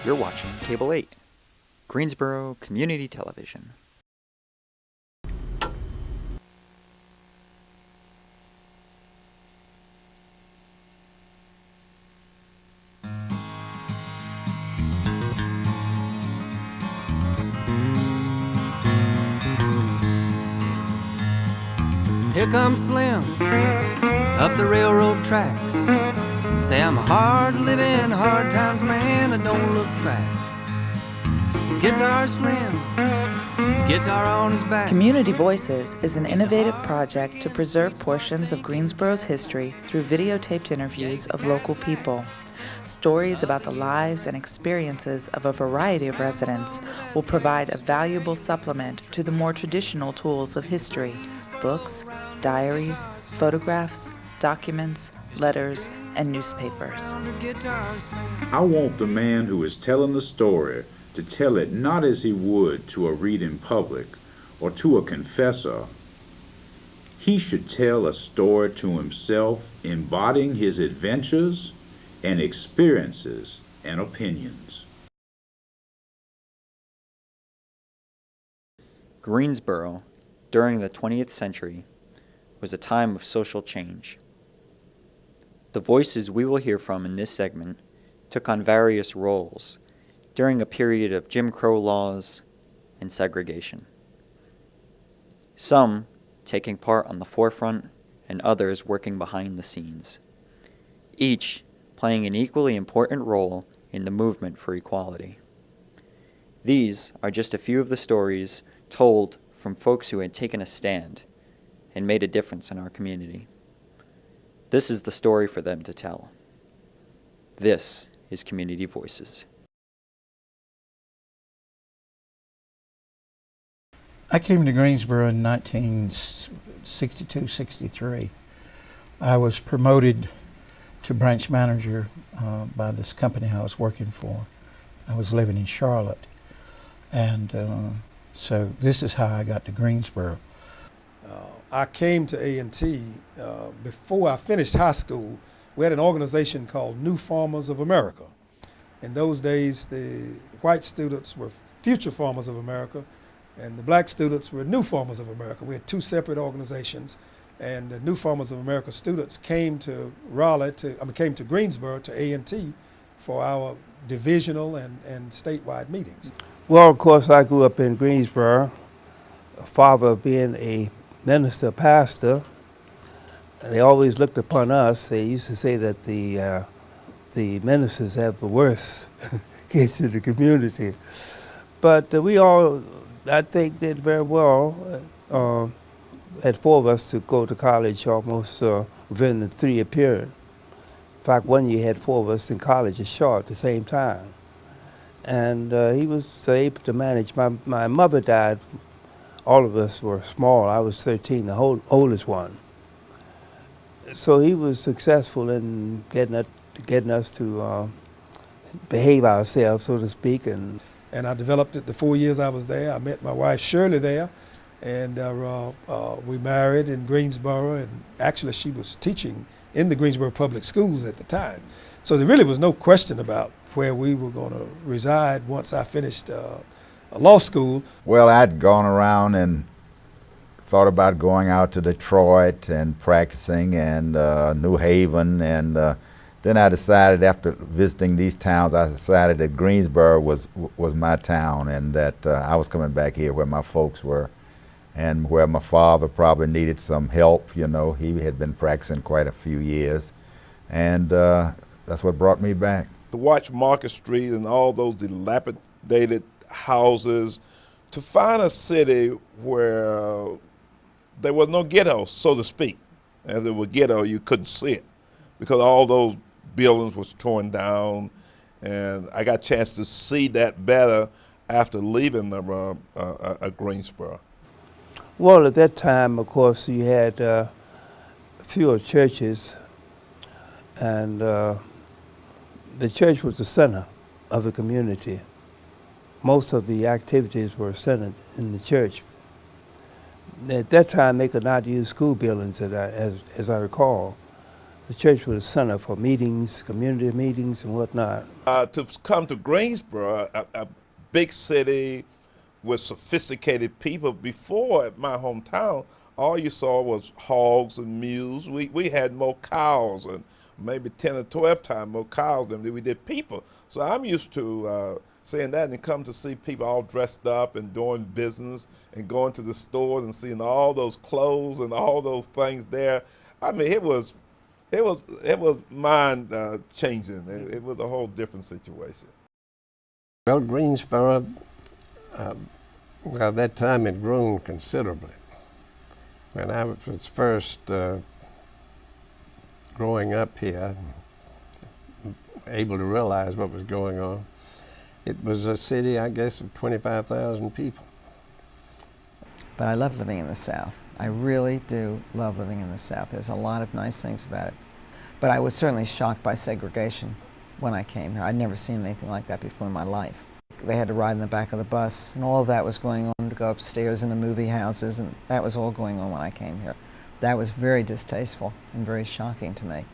You're watching Cable 8, Greensboro Community Television. Here comes Slim up the railroad tracks. Say I'm a hard-living, hard times man that don't look back. Guitar Slim, guitar on his back. Community Voices is an innovative project to preserve portions of Greensboro's history through videotaped interviews of local people. Stories about the lives and experiences of a variety of residents will provide a valuable supplement to the more traditional tools of history: books, diaries, photographs, documents, letters, and newspapers. I want the man who is telling the story to tell it not as he would to a reading public or to a confessor. He should tell a story to himself, embodying his adventures and experiences and opinions. Greensboro, during the 20th century, was a time of social change. The voices we will hear from in this segment took on various roles during a period of Jim Crow laws and segregation. Some taking part on the forefront and others working behind the scenes, each playing an equally important role in the movement for equality. These are just a few of the stories told from folks who had taken a stand and made a difference in our community. This is the story for them to tell. This is Community Voices. I came to Greensboro in 1962-63. I was promoted to branch manager by this company I was working for. I was living in Charlotte. And so this is how I got to Greensboro. I came to A&T before I finished high school. We had an organization called New Farmers of America. In those days, the white students were Future Farmers of America, and the black students were New Farmers of America. We had two separate organizations, and the New Farmers of America students came to came to Greensboro to A&T for our divisional and statewide meetings. Well, of course, I grew up in Greensboro. Father being a minister, pastor, they always looked upon us. They used to say that the ministers have the worst case in the community. But we all, I think, did very well. Had four of us to go to college almost within the 3-year period. In fact, one year had four of us in college at Shaw at the same time. And he was able to manage. My mother died. All of us were small. I was 13, the oldest one. So he was successful in getting us to behave ourselves, so to speak. And I developed it the 4 years I was there. I met my wife Shirley there, and we married in Greensboro. And actually, she was teaching in the Greensboro Public Schools at the time. So there really was no question about where we were going to reside once I finished law school. Well, I'd gone around and thought about going out to Detroit and practicing, and New Haven, and then I decided, after visiting these towns, I decided that Greensboro was my town, and that I was coming back here where my folks were and where my father probably needed some help. You know, he had been practicing quite a few years, and that's what brought me back. To watch Market Street and all those dilapidated houses, to find a city where there was no ghetto, so to speak. As there was ghetto, you couldn't see it because all those buildings was torn down, and I got a chance to see that better after leaving Greensboro. well, at that time, of course, you had fewer churches, and the church was the center of the community. Most of the activities were centered in the church. At that time, they could not use school buildings, as I recall. the church was a center for meetings, community meetings and whatnot. To come to Greensboro, a big city with sophisticated people, before at my hometown, all you saw was hogs and mules. We had more cows, and maybe 10 or 12 times more cows than we did people. So I'm used to seeing that, and come to see people all dressed up and doing business and going to the stores and seeing all those clothes and all those things there. I mean, it was mind changing. It was a whole different situation. Well, Greensboro, well, that time had grown considerably. When I was first growing up here, able to realize what was going on, it was a city, I guess, of 25,000 people. But I love living in the South. I really do love living in the South. There's a lot of nice things about it. But I was certainly shocked by segregation when I came here. I'd never seen anything like that before in my life. They had to ride in the back of the bus, and all of that was going on, to go upstairs in the movie houses, and that was all going on when I came here. That was very distasteful and very shocking to me.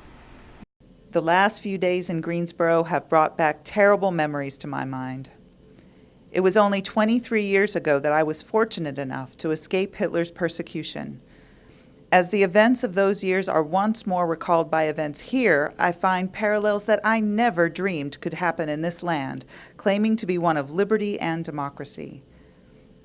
The last few days in Greensboro have brought back terrible memories to my mind. It was only 23 years ago that I was fortunate enough to escape Hitler's persecution. As the events of those years are once more recalled by events here, I find parallels that I never dreamed could happen in this land, claiming to be one of liberty and democracy.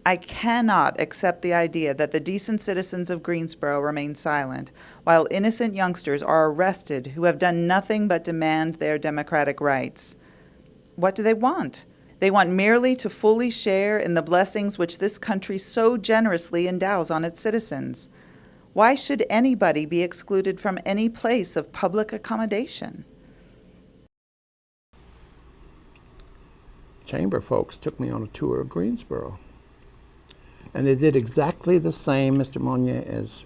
I cannot accept the idea that the decent citizens of Greensboro remain silent, while innocent youngsters are arrested who have done nothing but demand their democratic rights. What do they want? They want merely to fully share in the blessings which this country so generously endows on its citizens. Why should anybody be excluded from any place of public accommodation? Chamber folks took me on a tour of Greensboro. And they did exactly the same, Mr. Monnier, as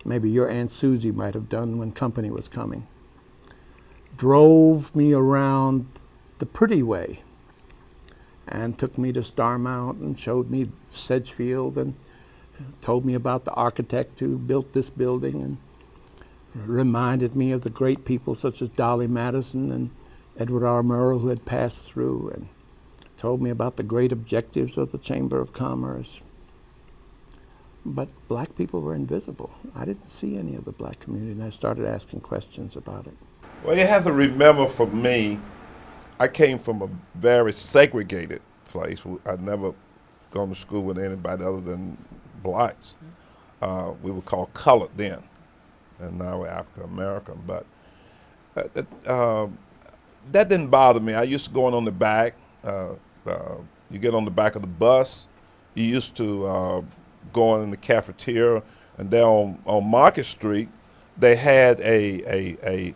maybe your Aunt Susie might have done when company was coming. Drove me around the pretty way and took me to Starmount and showed me Sedgefield and told me about the architect who built this building and reminded me of the great people such as Dolly Madison and Edward R. Murrow who had passed through, and told me about the great objectives of the Chamber of Commerce. But black people were invisible. I didn't see any of the black community, and I started asking questions about it. Well, you have to remember, for me, I came from a very segregated place. I'd never gone to school with anybody other than blacks. We were called colored then, and now we're African American. But that didn't bother me. I used to go on the back. You get on the back of the bus. You used to go in the cafeteria, and there on Market Street, they had a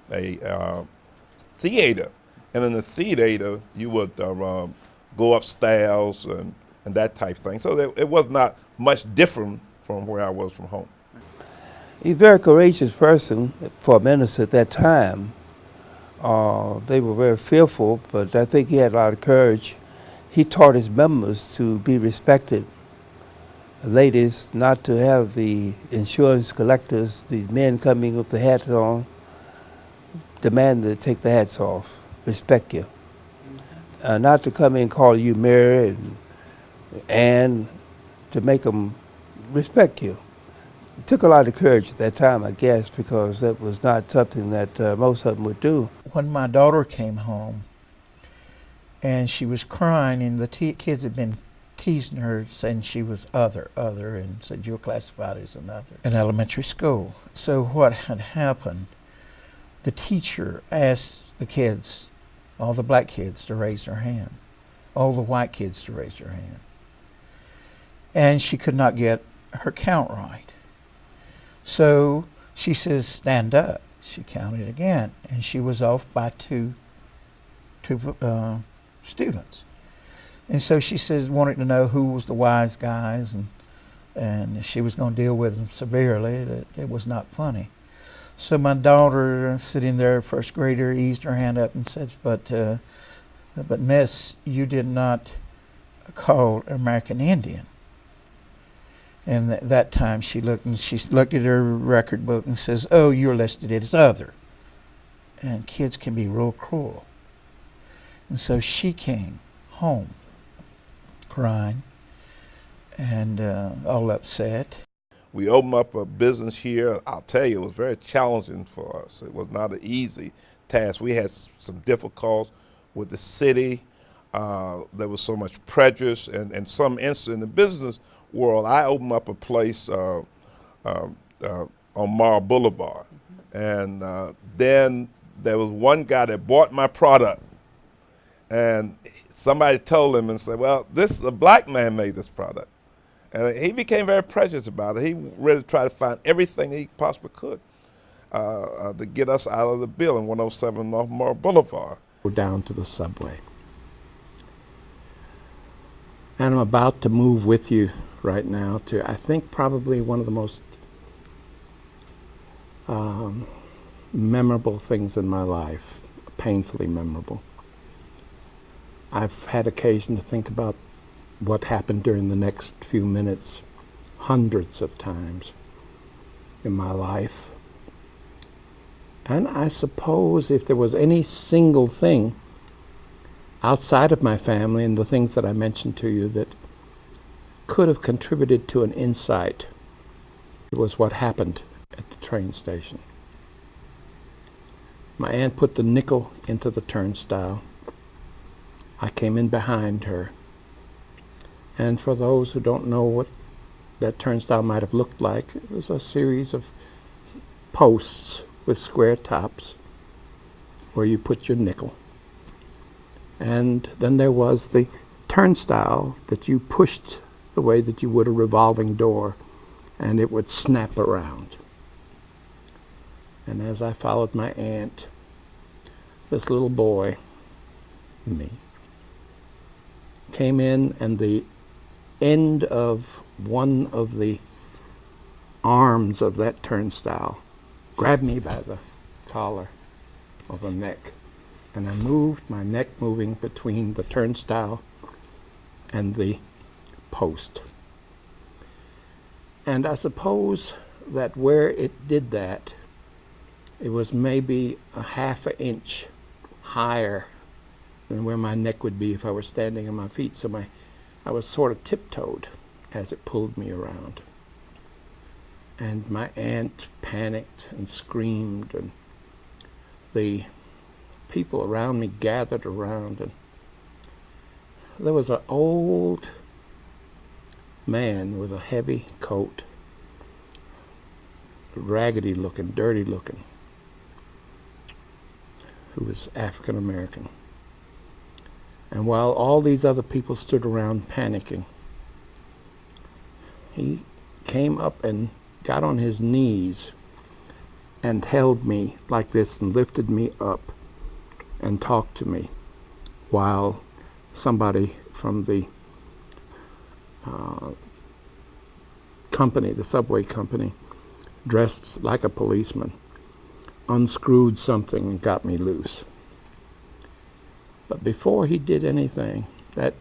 theater, and in the theater you would go upstairs and that type of thing. So it was not much different from where I was from home. He's a very courageous person for a minister at that time. They were very fearful, but I think he had a lot of courage. He taught his members to be respected. Ladies, not to have the insurance collectors, these men coming with the hats on, demand to take the hats off, respect you. Not to come in and call you Mary and to make them respect you. It took a lot of courage at that time, I guess, because that was not something that most of them would do. When my daughter came home and she was crying, and the kids had been teasing her, saying she was other, and said, you're classified as another in elementary school. So what had happened, the teacher asked the kids, all the black kids, to raise their hand, all the white kids to raise their hand. And she could not get her count right. So she says, stand up. She counted again, and she was off by two students. And so she says, wanted to know who was the wise guys, and she was going to deal with them severely. That it was not funny. So my daughter, sitting there, first grader, eased her hand up and said, but Miss, you did not call American Indian. And that time she looked at her record book and says, oh, you're listed as other. and kids can be real cruel. And so she came home crying and all upset. We opened up a business here. I'll tell you, it was very challenging for us. It was not an easy task. We had some difficulties with the city. There was so much prejudice, and some instance in the business world. I opened up a place on Mara Boulevard, and then there was one guy that bought my product, and somebody told him and said, "Well, this is a black man made this product," and he became very prejudiced about it. He really tried to find everything he possibly could to get us out of the building, 107 North Mara Boulevard. We're down to the subway. And I'm about to move with you right now to, I think, probably one of the most memorable things in my life, painfully memorable. I've had occasion to think about what happened during the next few minutes hundreds of times in my life. And I suppose if there was any single thing outside of my family and the things that I mentioned to you that could have contributed to an insight, it was what happened at the train station. My aunt put the nickel into the turnstile. I came in behind her. And for those who don't know what that turnstile might have looked like, it was a series of posts with square tops where you put your nickel. And then there was the turnstile that you pushed the way that you would a revolving door, and it would snap around. And as I followed my aunt, this little boy, me, came in, and the end of one of the arms of that turnstile grabbed me by the collar of the neck. And I moved, my neck moving between the turnstile and the post. And I suppose that where it did that, it was maybe a half an inch higher than where my neck would be if I were standing on my feet. So I was sort of tiptoed as it pulled me around. And my aunt panicked and screamed, and the people around me gathered around, and there was an old man with a heavy coat, raggedy looking, dirty looking, who was African American. And while all these other people stood around panicking, he came up and got on his knees and held me like this and lifted me up and talked to me while somebody from the company, the subway company, dressed like a policeman, unscrewed something and got me loose. But before he did anything, that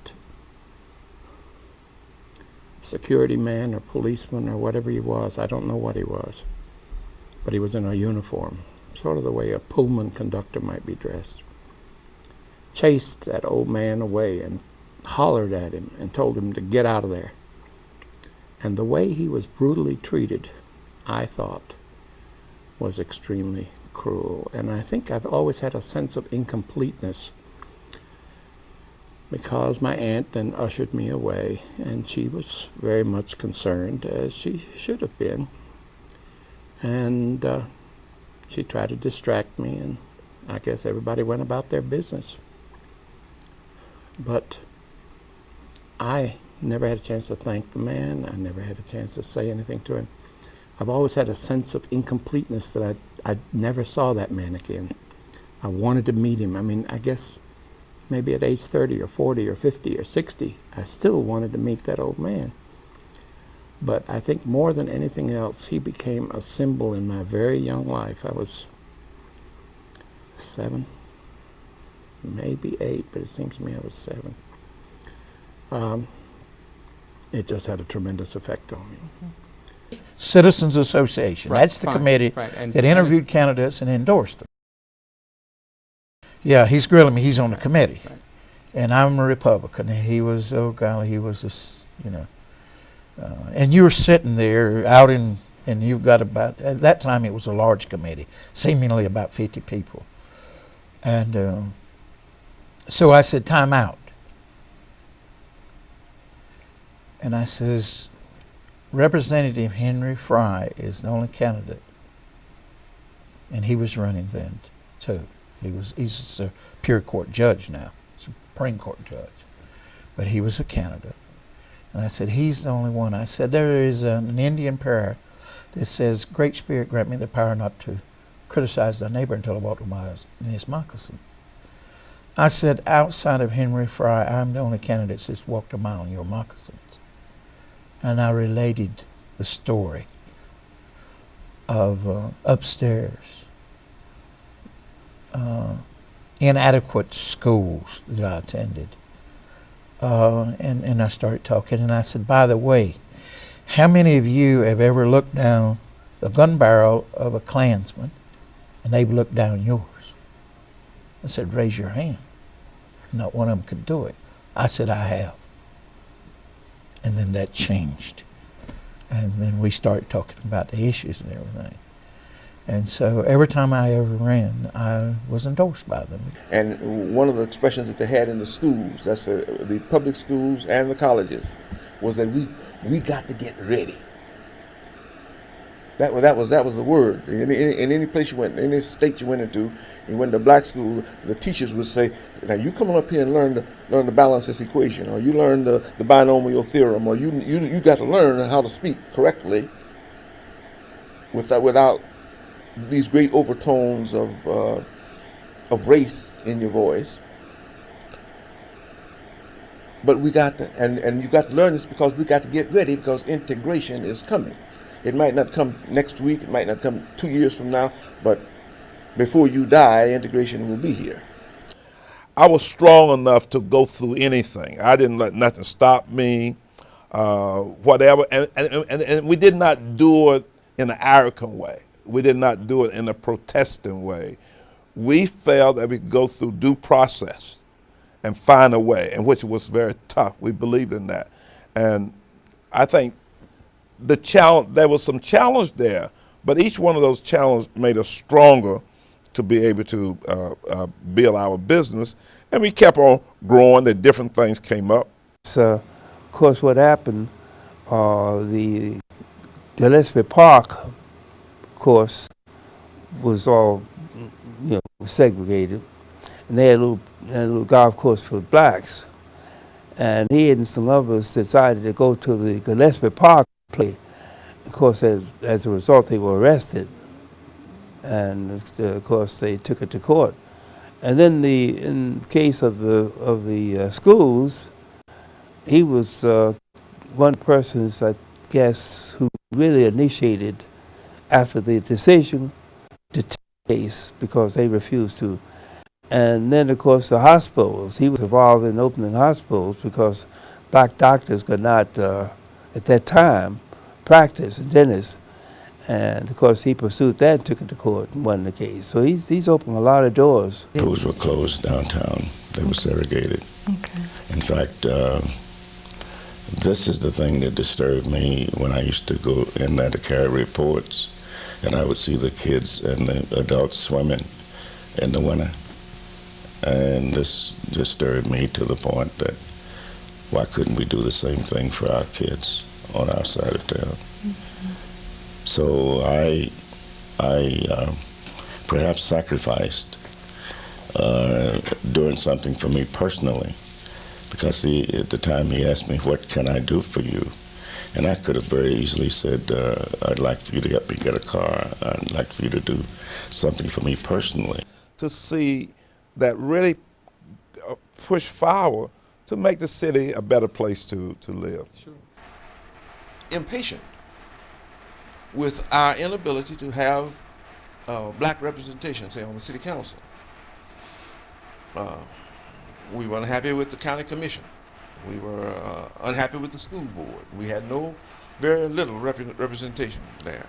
security man or policeman or whatever he was, I don't know what he was, but he was in a uniform, sort of the way a Pullman conductor might be dressed, chased that old man away and hollered at him and told him to get out of there. And the way he was brutally treated, I thought, was extremely cruel. And I think I've always had a sense of incompleteness, because my aunt then ushered me away, and she was very much concerned, as she should have been. And she tried to distract me, and I guess everybody went about their business. But I never had a chance to thank the man. I never had a chance to say anything to him. I've always had a sense of incompleteness that I never saw that man again. I wanted to meet him. I mean, I guess maybe at age 30 or 40 or 50 or 60, I still wanted to meet that old man. But I think more than anything else, he became a symbol in my very young life. I was 7, maybe 8, but it seems to me I was 7. It just had a tremendous effect on me. Citizens Association. Right, That's the fine, committee right, and that interviewed candidates and endorsed them. Yeah, he's grilling me. He's on the committee. And I'm a Republican. And he was, oh golly, he was this, you know. And you were sitting there out in, and you've got about, at that time it was a large committee, seemingly about 50 people. And so I said, time out. And I says, Representative Henry Fry is the only candidate. And he was running then too. He's a pure court judge now, Supreme Court judge. But he was a candidate. And I said, he's the only one. I said, there is an Indian prayer that says, Great Spirit, grant me the power not to criticize thy neighbor until I walk in his moccasin. I said, outside of Henry Fry, I'm the only candidate that's walked a mile in your moccasins. And I related the story of upstairs, inadequate schools that I attended. And I started talking, and I said, by the way, how many of you have ever looked down the gun barrel of a Klansman and they've looked down yours? I said, raise your hand. Not one of them could do it. I said, I have. And then that changed. And then we started talking about the issues and everything. And so every time I ever ran, I was endorsed by them. And one of the expressions that they had in the schools, that's the public schools and the colleges, was that we got to get ready. That was the word. In any place you went, in any state you went into, you went to black school, the teachers would say, now you come on up here and learn to balance this equation, or you learn the binomial theorem, or you got to learn how to speak correctly without these great overtones of race in your voice. But we got to, and you got to learn this because we got to get ready, because integration is coming. It might not come next week, it might not come 2 years from now, but before you die, integration will be here. I was strong enough to go through anything. I didn't let nothing stop me, whatever. And we did not do it in an arrogant way. We did not do it in a protesting way. We felt that we could go through due process and find a way, and which was very tough. We believed in that. And I think the challenge, there was some challenge there, but each one of those challenges made us stronger to be able to build our business. And we kept on growing, and different things came up. So, of course, what happened, the Gillespie Park, of course, was all, segregated. And they had a little golf course for blacks. And he and some others decided to go to the Gillespie Park play. Of course, as a result, they were arrested. And of course, they took it to court. And then in the case of the schools, he was one person, I guess, who really initiated after the decision to take the case because they refused to. And then, of course, the hospitals. He was involved in opening hospitals because black doctors could not, at that time, practice as dentists. And, of course, he pursued that and took it to court and won the case. So he's opened a lot of doors. Schools were closed downtown. They were segregated. Okay. In fact, this is the thing that disturbed me when I used to go in there to carry reports, and I would see the kids and the adults swimming in the winter. And this disturbed me to the point that why couldn't we do the same thing for our kids on our side of town? Mm-hmm. So I perhaps sacrificed doing something for me personally, because at the time he asked me, what can I do for you? And I could have very easily said, I'd like for you to help me get a car. I'd like for you to do something for me personally. To see that really push forward to make the city a better place to live. Sure. Impatient with our inability to have black representation, say, on the city council. We were unhappy with the county commission. We were unhappy with the school board. We had very little representation there,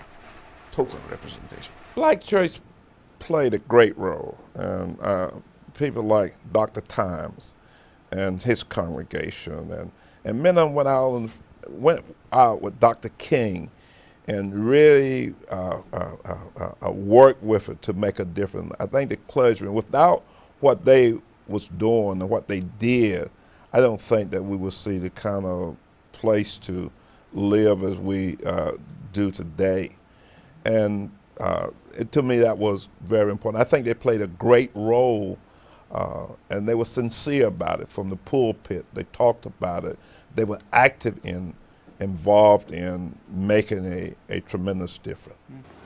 token representation. Black church played a great role. people like Dr. Times and his congregation, and many of them went out with Dr. King and really worked with it to make a difference. I think the clergymen, without what they was doing and what they did, I don't think that we would see the kind of place to live as we do today. And to me, that was very important. I think they played a great role, and they were sincere about it from the pulpit. They talked about it. They were active involved in making a tremendous difference.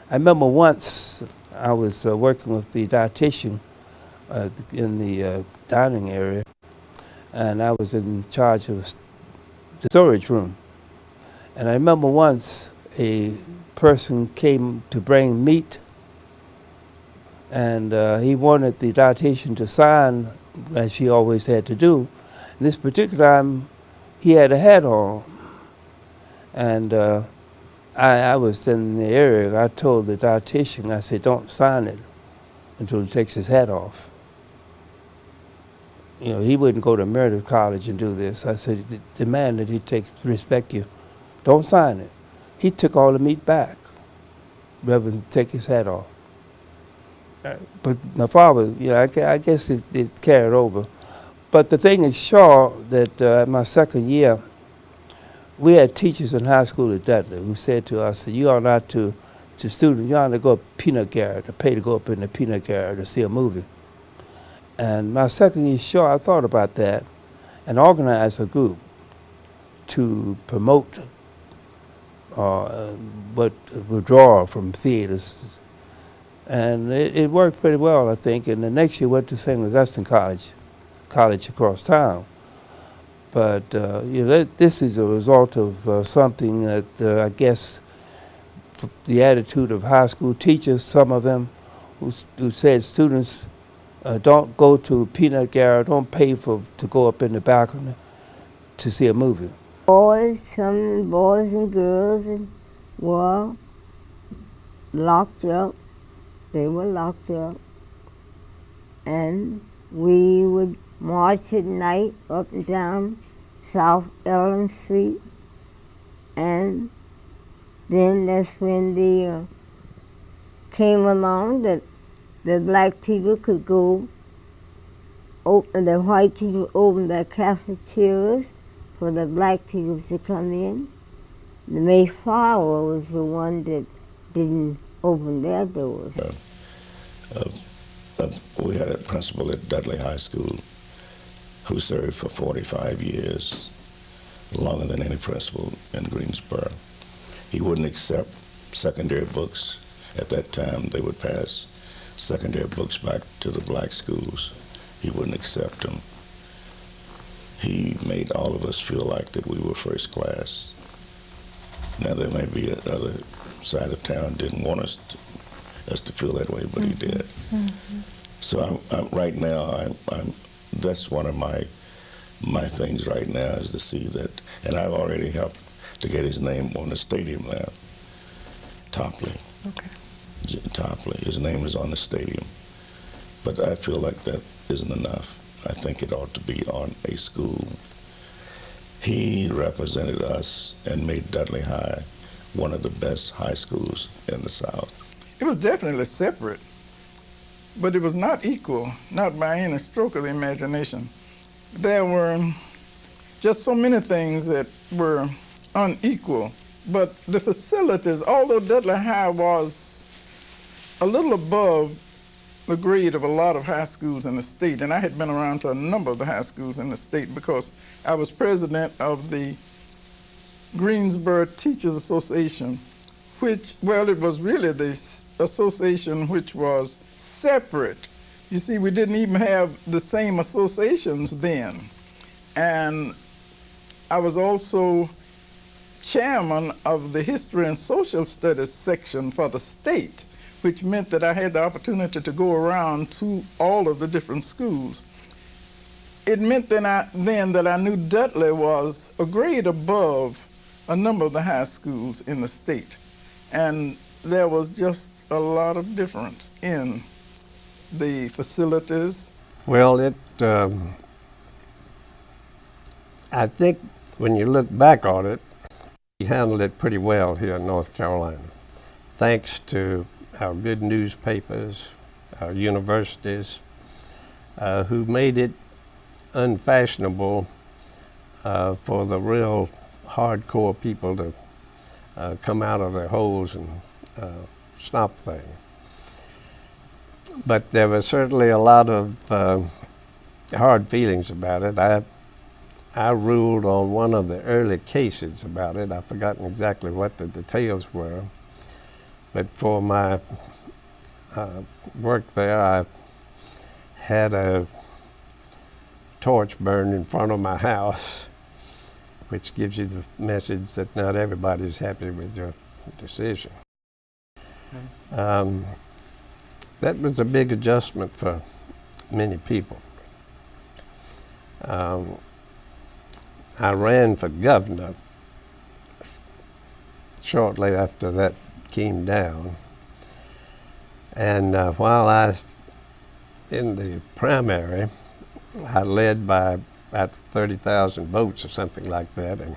I remember once I was working with the dietitian in the dining area, and I was in charge of the storage room. And I remember once a person came to bring meat, and he wanted the dietitian to sign, as she always had to do. And this particular time, he had a hat on, and I was in the area. I told the dietitian, I said, don't sign it until he takes his hat off. You know, he wouldn't go to Meredith College and do this. I said, demand that he respect you. Don't sign it. He took all the meat back rather than take his hat off. But my father, you know, I guess it carried over. But the thing is, Shaw, that my second year, we had teachers in high school at Dudley who said to us that you ought not to students, you ought to go up peanut gallery, to pay to go up in the peanut gallery to see a movie. And my second year, Shaw, I thought about that and organized a group to promote withdrawal from theaters. And it worked pretty well, I think. And the next year went to St. Augustine College across town. But you know, this is a result of something that I guess the attitude of high school teachers, some of them who said students don't go to peanut gallery, don't pay to go up in the balcony to see a movie. Some boys and girls were locked up. They were locked up. And we would march at night up and down South Ellen Street. And then that's when the came along that the black people could go open, the white people opened their cafeterias for the black people to come in. The Mayflower was the one that didn't open their doors. We had a principal at Dudley High School who served for 45 years, longer than any principal in Greensboro. He wouldn't accept secondary books. At that time, they would pass secondary books back to the black schools. He wouldn't accept them. He made all of us feel like that we were first class. Now, there may be another side of town didn't want us to feel that way, but he did. Mm-hmm. So right now, that's one of my things right now is to see that, and I've already helped to get his name on the stadium now. Topley. Okay. Topley. His name is on the stadium. But I feel like that isn't enough. I think it ought to be on a school. He represented us and made Dudley High one of the best high schools in the South. It was definitely separate, but it was not equal, not by any stroke of the imagination. There were just so many things that were unequal, but the facilities, although Dudley High was a little above the grade of a lot of high schools in the state, and I had been around to a number of the high schools in the state because I was president of the Greensboro Teachers Association, which, well, it was really the association which was separate. You see, we didn't even have the same associations then. And I was also chairman of the History and Social Studies section for the state, which meant that I had the opportunity to go around to all of the different schools. It meant then that I knew Dudley was a grade above a number of the high schools in the state. And there was just a lot of difference in the facilities. Well, I think when you look back on it, we handled it pretty well here in North Carolina, thanks to our good newspapers, our universities, who made it unfashionable for the real hardcore people to come out of their holes and stop things. But there was certainly a lot of hard feelings about it. I ruled on one of the early cases about it. I've forgotten exactly what the details were. But for my work there, I had a torch burned in front of my house, which gives you the message that not everybody's happy with your decision. That was a big adjustment for many people. I ran for governor shortly after that came down, and while in the primary, I led by about 30,000 votes or something like that, and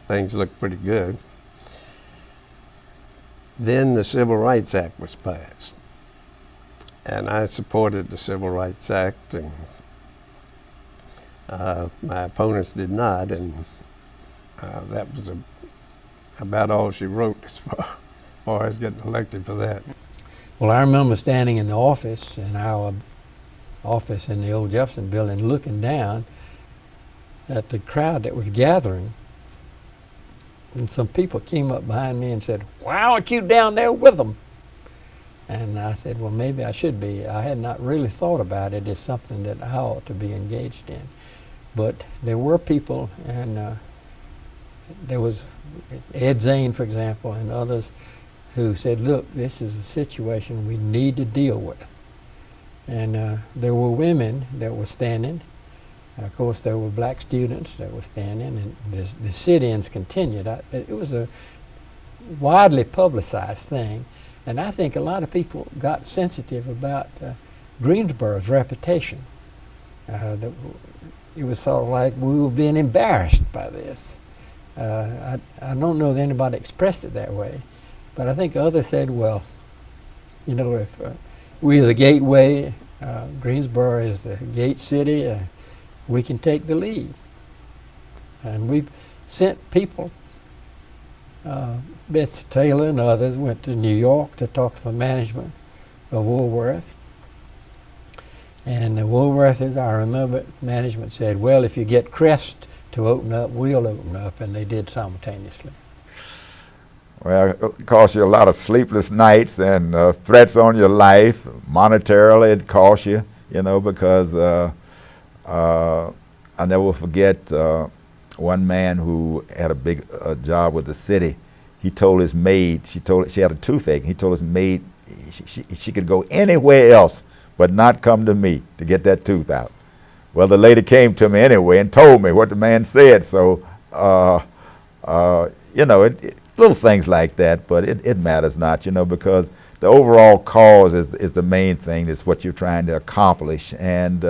things looked pretty good. Then the Civil Rights Act was passed, and I supported the Civil Rights Act, and my opponents did not, and that was about all she wrote as far as getting elected for that. Well, I remember standing in the office, in our office in the old Jefferson building, looking down at the crowd that was gathering, and some people came up behind me and said, "Why aren't you down there with them?" And I said, well, maybe I should be. I had not really thought about it as something that I ought to be engaged in. But there were people, and there was Ed Zane, for example, and others who said, look, this is a situation we need to deal with. And there were women that were standing. Of course, there were black students that were standing, and the sit-ins continued. It was a widely publicized thing, and I think a lot of people got sensitive about Greensboro's reputation. It was sort of like we were being embarrassed by this. I don't know that anybody expressed it that way, but I think others said, well, you know, if we're the gateway, Greensboro is the gate city, we can take the lead. And we've sent people, Betsy Taylor and others went to New York to talk to the management of Woolworth. And the Woolworthers, I remember management said, well, if you get Crest to open up, we'll open up, and they did simultaneously. Well, it cost you a lot of sleepless nights and threats on your life. Monetarily, it cost you, because I never will forget one man who had a big job with the city. He told his maid, she had a toothache, he told his maid she could go anywhere else but not come to me to get that tooth out. Well, the lady came to me anyway and told me what the man said. So, little things like that, but it matters not, because the overall cause is the main thing. It's what you're trying to accomplish. And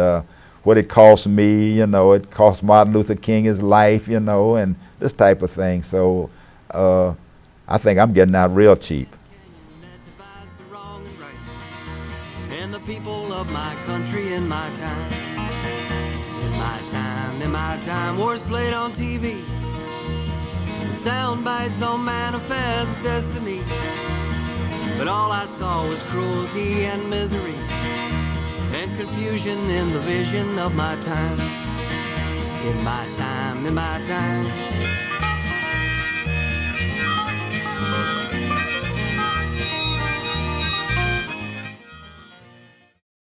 what it cost me, it cost Martin Luther King his life, and this type of thing. So I think I'm getting out real cheap. And the people of my country in my time. In my time, wars played on TV. Sound bites on Manifest Destiny. But all I saw was cruelty and misery, and confusion in the vision of my time. In my time,